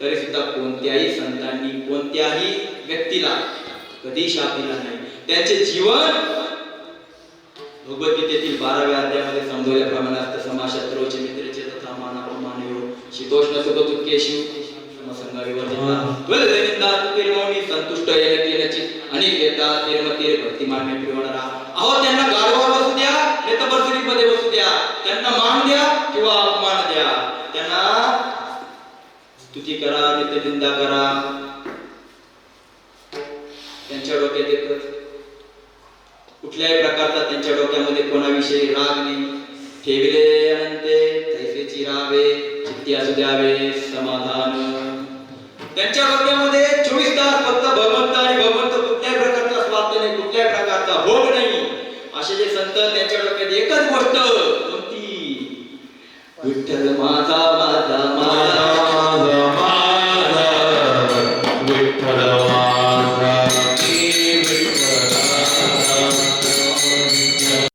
तरी सुद्धा कोणत्याही संतांनी कोणत्याही व्यक्तीला कधी शाप दिला नाही. त्यांचे जीवन भगवद्गीतेतील 12व्या अध्यायामध्ये समजवल्याप्रमाणे असतं. समाशत्रोचे मित्रचे तथा मानापमानयो शीतोष्ण सुखदुःखेषु समसंगविवर्जिता त्वलदैनिंदा तिर्मौनी संतुष्ट येन केनचित अनेक येतात तिर्मतीर भक्तिमान्य पिवणारा. अहो त्यांना गाढवावर बसू द्या नाही तर बसरीमध्ये बसू द्या, त्यांना मान द्या किंवा अपमान द्या, त्यांना स्तुती करा नित्यनिंदा करा, त्यांच्या डोक्यात एकच कुठल्याही प्रकारचा त्यांच्या डोक्यामध्ये कोणाविषयी राग नाही. ठेविले अनंते तैसेची राहावे चित्ती असू द्यावे समाधान. त्यांच्या डोक्यामध्ये 24 तास फक्त भगवंत आणि भगवंत, कुठल्याही प्रकारचा स्वार्थ नाही, कुठल्याही प्रकारचा भोग नाही. असे जे संत त्यांच्या डोक्यात एकच गोष्ट कोणती, विठ्ठल माझा